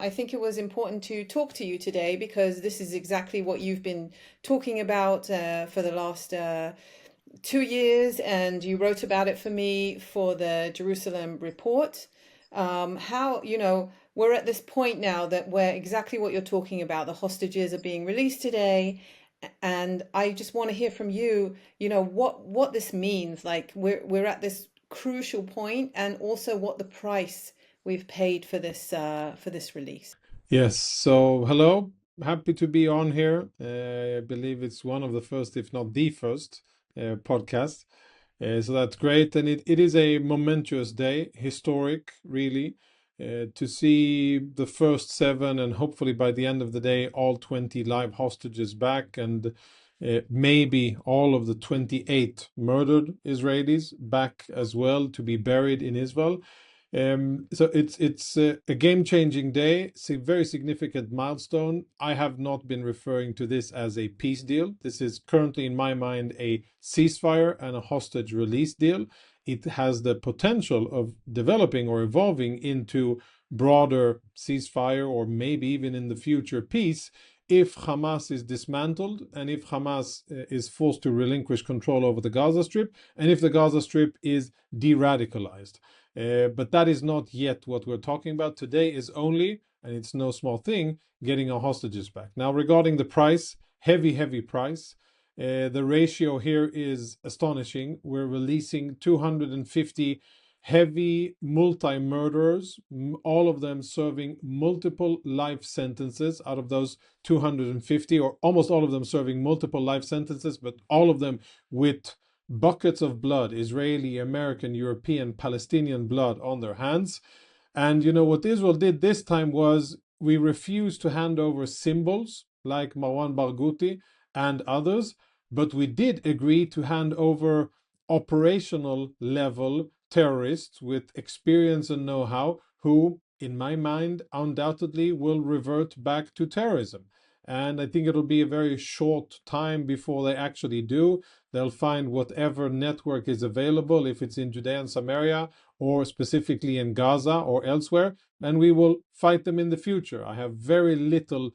I think it was important to talk to you today because this is exactly what you've been talking about for the last 2 years, and you wrote about it for me for the Jerusalem report. How, we're at this point now that where exactly what you're talking about, the hostages are being released today, and I just want to hear from you, what this means. Like we're at this crucial point, and also what the price we've paid for this release. Yes, so hello, happy to be on here. I believe it's one of the first, if not the first, podcast. So that's great. And it is a momentous day, historic, really, to see the first seven and hopefully by the end of the day, all 20 live hostages back and maybe all of the 28 murdered Israelis back as well to be buried in Israel. So it's a game-changing day. It's a very significant milestone. I have not been referring to this as a peace deal. This is currently, in my mind, a ceasefire and a hostage release deal. It has the potential of developing or evolving into broader ceasefire or maybe even in the future peace if Hamas is dismantled and if Hamas is forced to relinquish control over the Gaza Strip and if the Gaza Strip is de-radicalized. But that is not yet what we're talking about. Today is only, and it's no small thing, getting our hostages back. Now, regarding the price, heavy price. The ratio here is astonishing. We're releasing 250 heavy multi-murderers, all of them serving multiple life sentences out of those 250, or almost all of them serving multiple life sentences, but all of them with buckets of blood, Israeli, American, European, Palestinian blood on their hands. And what Israel did this time was we refused to hand over symbols like Marwan Barghouti and others, but we did agree to hand over operational level terrorists with experience and know-how who, in my mind, undoubtedly will revert back to terrorism. And I think it'll be a very short time before they actually do. They'll find whatever network is available, if it's in Judea and Samaria, or specifically in Gaza or elsewhere, and we will fight them in the future. I have very little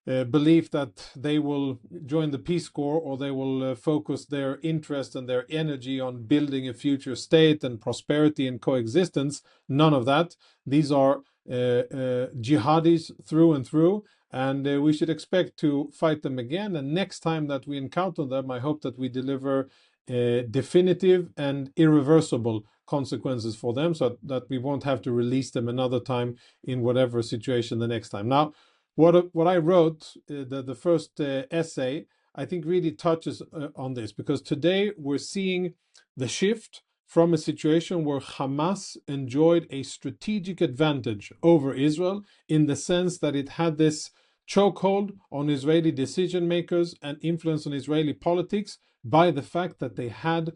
belief that they will join the Peace Corps or they will focus their interest and their energy on building a future state and prosperity and coexistence. None of that. These are jihadis through and through, and we should expect to fight them again. And next time that we encounter them, I hope that we deliver definitive and irreversible consequences for them so that we won't have to release them another time in whatever situation the next time. Now, what I wrote, the first essay, I think really touches on this, because today we're seeing the shift from a situation where Hamas enjoyed a strategic advantage over Israel in the sense that it had this chokehold on Israeli decision makers and influence on Israeli politics by the fact that they had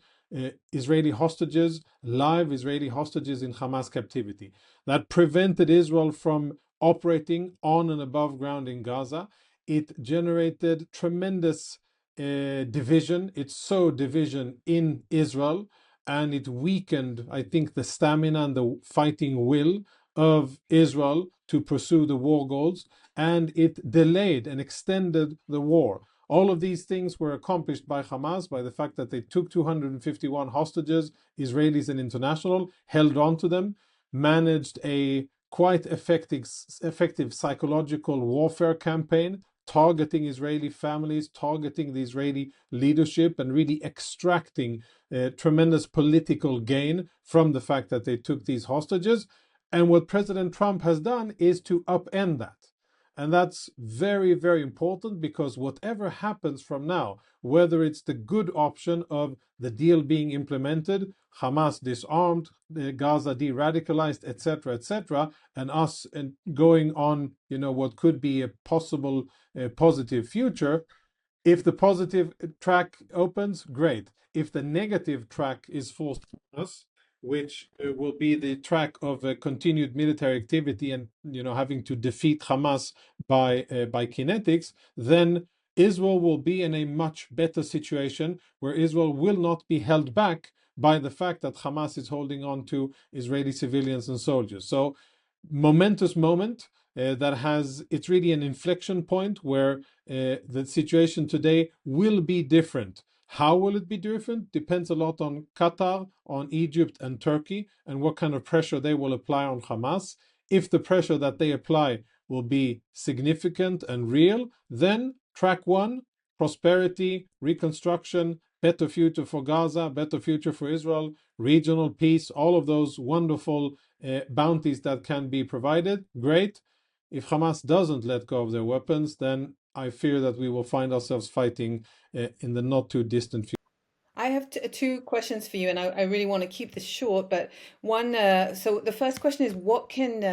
Israeli hostages, live Israeli hostages in Hamas captivity. That prevented Israel from operating on and above ground in Gaza. It generated tremendous division. It sowed division in Israel, and it weakened, I think, the stamina and the fighting will of Israel to pursue the war goals, and it delayed and extended the war. All of these things were accomplished by Hamas by the fact that they took 251 hostages, Israelis and international, held on to them, managed a quite effective psychological warfare campaign, targeting Israeli families, targeting the Israeli leadership, and really extracting tremendous political gain from the fact that they took these hostages. And what President Trump has done is to upend that. And that's very important, because whatever happens from now, whether it's the good option of the deal being implemented, Hamas disarmed, Gaza de-radicalized, etc., and us and going on, what could be a possible positive future. If the positive track opens, great. If the negative track is forced on us, which will be the track of continued military activity and having to defeat Hamas by kinetics, then Israel will be in a much better situation, where Israel will not be held back by the fact that Hamas is holding on to Israeli civilians and soldiers. So, momentous moment. it's really an inflection point where the situation today will be different. How will it be different? Depends a lot on Qatar, on Egypt and Turkey, and what kind of pressure they will apply on Hamas. If the pressure that they apply will be significant and real, then track one, prosperity, reconstruction, better future for Gaza, better future for Israel, regional peace, all of those wonderful bounties that can be provided, great. If Hamas doesn't let go of their weapons, then I fear that we will find ourselves fighting in the not too distant future. I have two questions for you, and I really want to keep this short. But one, so the first question is, what can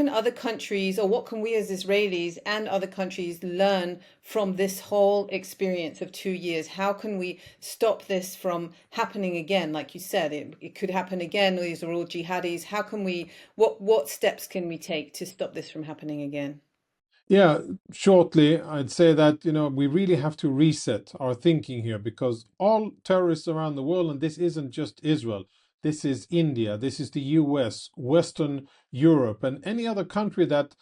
other countries, or what can we as Israelis and other countries learn from this whole experience of 2 years? How can we stop this from happening again? Like you said, it could happen again. These are all jihadis. How can we, what steps can we take to stop this from happening again? Yeah, shortly, I'd say that, we really have to reset our thinking here because all terrorists around the world, and this isn't just Israel, this is India, this is the US, Western Europe, and any other country that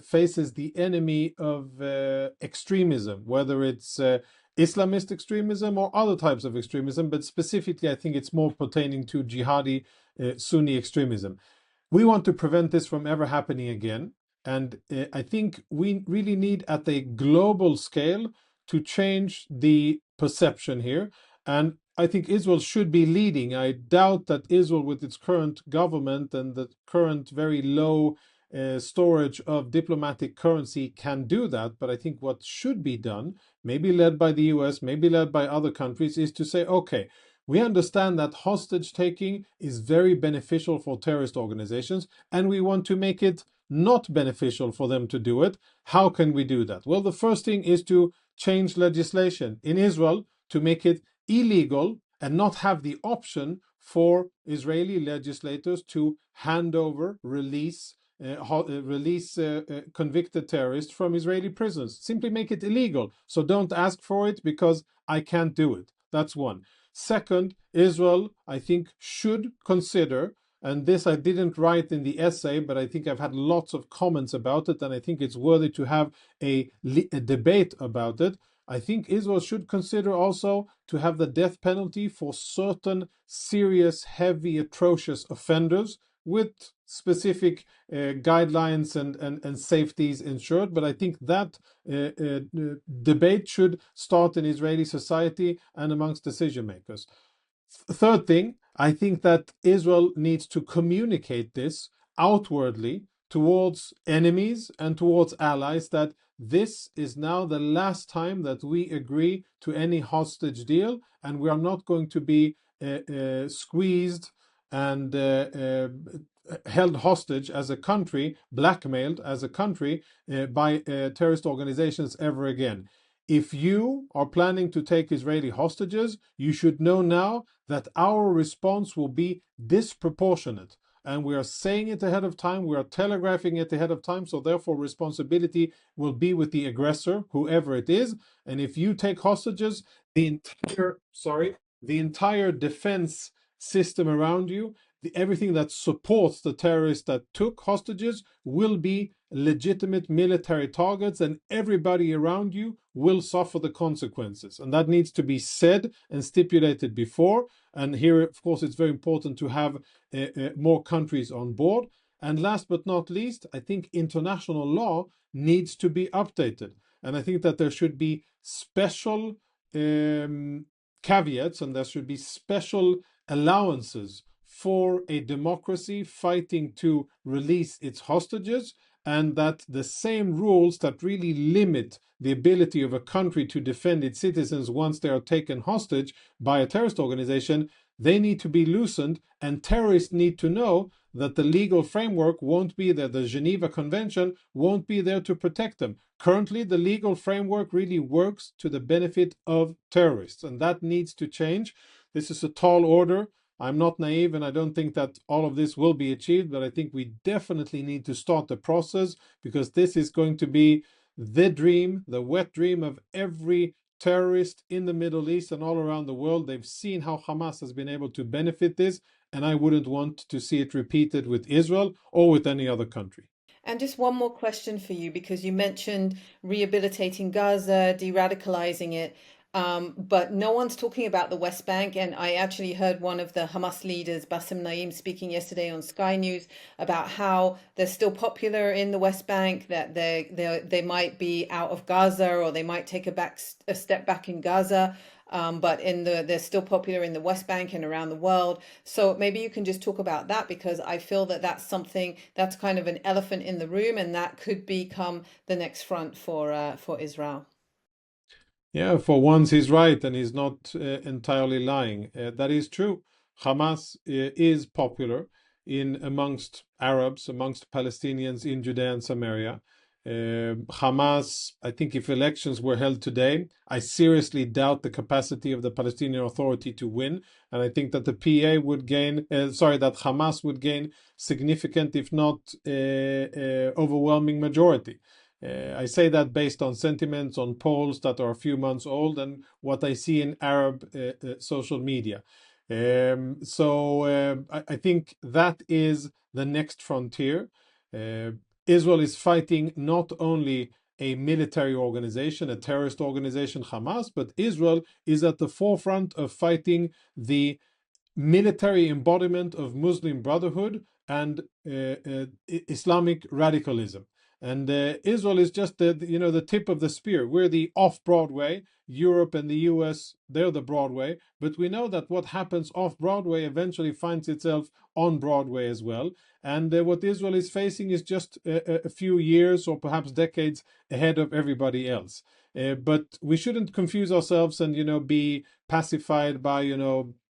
faces the enemy of extremism, whether it's Islamist extremism or other types of extremism, but specifically, I think it's more pertaining to jihadi Sunni extremism. We want to prevent this from ever happening again. And I think we really need at a global scale to change the perception here. And I think Israel should be leading. I doubt that Israel, with its current government and the current very low storage of diplomatic currency, can do that. But I think what should be done, maybe led by the US, maybe led by other countries, is to say, okay, we understand that hostage taking is very beneficial for terrorist organizations, and we want to make it not beneficial for them to do it. How can we do that? Well, the first thing is to change legislation in Israel to make it illegal and not have the option for Israeli legislators to hand over, release convicted terrorists from Israeli prisons. Simply make it illegal. So don't ask for it because I can't do it. That's one. Second, Israel, I think, should consider, and this I didn't write in the essay, but I think I've had lots of comments about it, and I think it's worthy to have a debate about it. I think Israel should consider also to have the death penalty for certain serious, heavy, atrocious offenders with specific guidelines and safeties ensured. But I think that debate should start in Israeli society and amongst decision makers. Third thing, I think that Israel needs to communicate this outwardly towards enemies and towards allies that this is now the last time that we agree to any hostage deal, and we are not going to be squeezed and held hostage as a country, blackmailed as a country by terrorist organizations ever again. If you are planning to take Israeli hostages, you should know now that our response will be disproportionate. And we are saying it ahead of time, we are telegraphing it ahead of time, so therefore responsibility will be with the aggressor, whoever it is. And if you take hostages, the entire defense system around you, everything that supports the terrorists that took hostages will be legitimate military targets, and everybody around you will suffer the consequences. And that needs to be said and stipulated before. And here, of course, it's very important to have more countries on board. And last but not least, I think international law needs to be updated. And I think that there should be special caveats, and there should be special allowances for a democracy fighting to release its hostages, and that the same rules that really limit the ability of a country to defend its citizens once they are taken hostage by a terrorist organization, they need to be loosened, and terrorists need to know that the legal framework won't be there. The Geneva Convention won't be there to protect them. Currently, the legal framework really works to the benefit of terrorists, and that needs to change. This is a tall order. I'm not naive, and I don't think that all of this will be achieved, but I think we definitely need to start the process, because this is going to be the dream, the wet dream of every terrorist in the Middle East and all around the world. They've seen how Hamas has been able to benefit this, and I wouldn't want to see it repeated with Israel or with any other country. And just one more question for you, because you mentioned rehabilitating Gaza, de-radicalizing it, but no one's talking about the West Bank. And I actually heard one of the Hamas leaders, Bassem Naim, speaking yesterday on Sky News about how they're still popular in the West Bank, that they might be out of Gaza, or they might take a step back in Gaza. But they're still popular in the West Bank and around the world. So maybe you can just talk about that, because I feel that that's something that's kind of an elephant in the room, and that could become the next front for Israel. Yeah, for once he's right and he's not entirely lying. That is true. Hamas is popular in amongst Arabs, amongst Palestinians in Judea and Samaria. Hamas, I think if elections were held today, I seriously doubt the capacity of the Palestinian Authority to win. And I think that the PA would gain, that Hamas would gain significant, if not overwhelming majority. I say that based on sentiments, on polls that are a few months old, and what I see in Arab social media. I think that is the next frontier. Israel is fighting not only a military organization, a terrorist organization, Hamas, but Israel is at the forefront of fighting the military embodiment of Muslim Brotherhood and Islamic radicalism. And Israel is just the tip of the spear. We're the off-Broadway. Europe and the US, they're the Broadway. But we know that what happens off-Broadway eventually finds itself on Broadway as well. And what Israel is facing is just a few years or perhaps decades ahead of everybody else. But we shouldn't confuse ourselves and, be pacified by,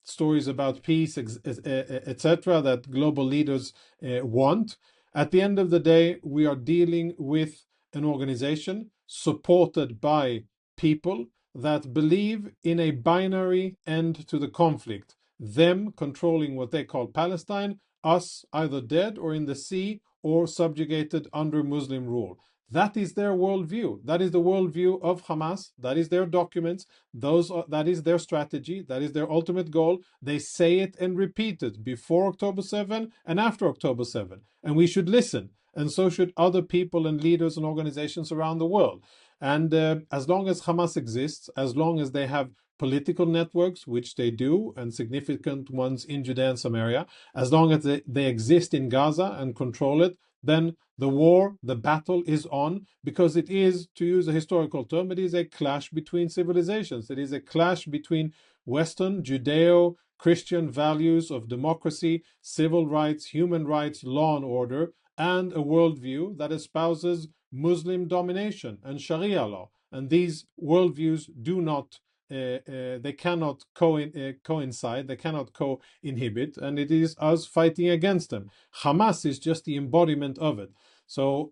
stories about peace, etc., that global leaders want. At the end of the day, we are dealing with an organization supported by people that believe in a binary end to the conflict. Them controlling what they call Palestine, us either dead or in the sea or subjugated under Muslim rule. That is their worldview. That is the worldview of Hamas. That is their documents. That is their strategy. That is their ultimate goal. They say it and repeat it before October 7 and after October 7. And we should listen. And so should other people and leaders and organizations around the world. And as long as Hamas exists, as long as they have political networks, which they do, and significant ones in Judea and Samaria, as long as they exist in Gaza and control it, then the war, the battle is on, because it is, to use a historical term, it is a clash between civilizations. It is a clash between Western, Judeo-Christian values of democracy, civil rights, human rights, law and order, and a worldview that espouses Muslim domination and Sharia law. And these worldviews do not they cannot coincide, they cannot co-inhibit, and it is us fighting against them. Hamas is just the embodiment of it. So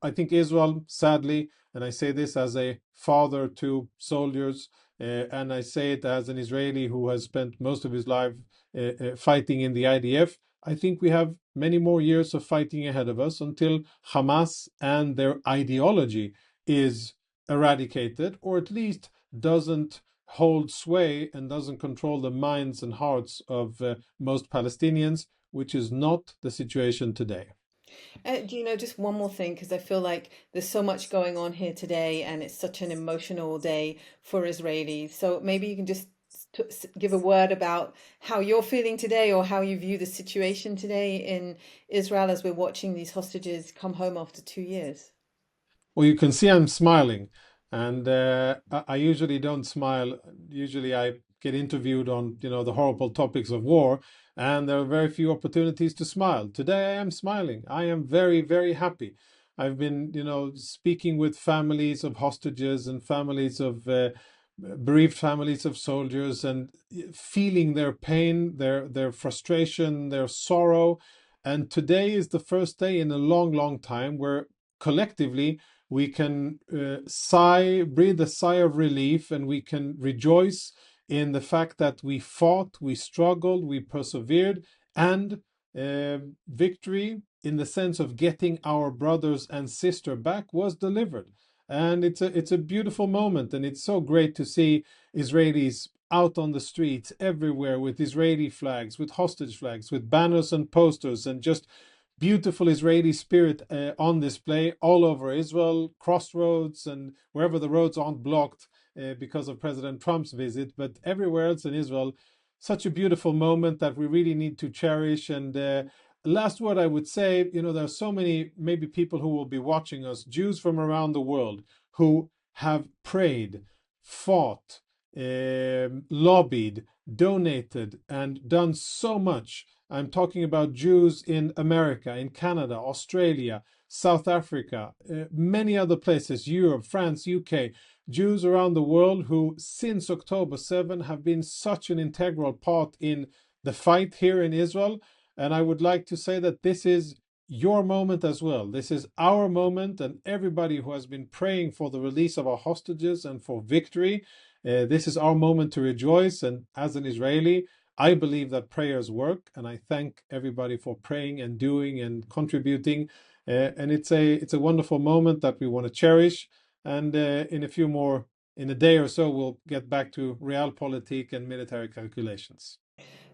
I think Israel, sadly, and I say this as a father to soldiers, and I say it as an Israeli who has spent most of his life fighting in the IDF, I think we have many more years of fighting ahead of us until Hamas and their ideology is eradicated, or at least doesn't hold sway and doesn't control the minds and hearts of most Palestinians, which is not the situation today. Just one more thing, because I feel like there's so much going on here today, and it's such an emotional day for Israelis. So maybe you can just give a word about how you're feeling today, or how you view the situation today in Israel as we're watching these hostages come home after 2 years. Well, you can see I'm smiling, and I usually don't smile. Usually, I get interviewed on, the horrible topics of war, and there are very few opportunities to smile. Today, I am smiling. I am very, very happy. I've been, speaking with families of hostages and families of bereaved families of soldiers, and feeling their pain, their frustration, their sorrow. And today is the first day in a long, long time where collectively we can breathe a sigh of relief, and we can rejoice in the fact that we fought, we struggled, we persevered, and victory in the sense of getting our brothers and sister back was delivered. And it's a beautiful moment, and it's so great to see Israelis out on the streets everywhere with Israeli flags, with hostage flags, with banners and posters, and just beautiful Israeli spirit on display all over Israel, crossroads, and wherever the roads aren't blocked because of President Trump's visit, but everywhere else in Israel. Such a beautiful moment that we really need to cherish. And last word I would say, there are so many maybe people who will be watching us, Jews from around the world, who have prayed, fought, lobbied, donated, and done so much. I'm talking about Jews in America, in Canada, Australia, South Africa, many other places, Europe, France, UK, Jews around the world who, since October 7, have been such an integral part in the fight here in Israel. And I would like to say that this is your moment as well. This is our moment, and everybody who has been praying for the release of our hostages and for victory, this is our moment to rejoice. And as an Israeli, I believe that prayers work, and I thank everybody for praying and doing and contributing. And it's a wonderful moment that we want to cherish. And in a day or so, we'll get back to realpolitik and military calculations.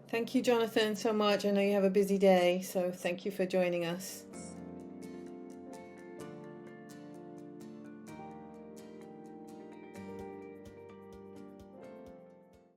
Thank you, Jonathan, so much. I know you have a busy day, so thank you for joining us.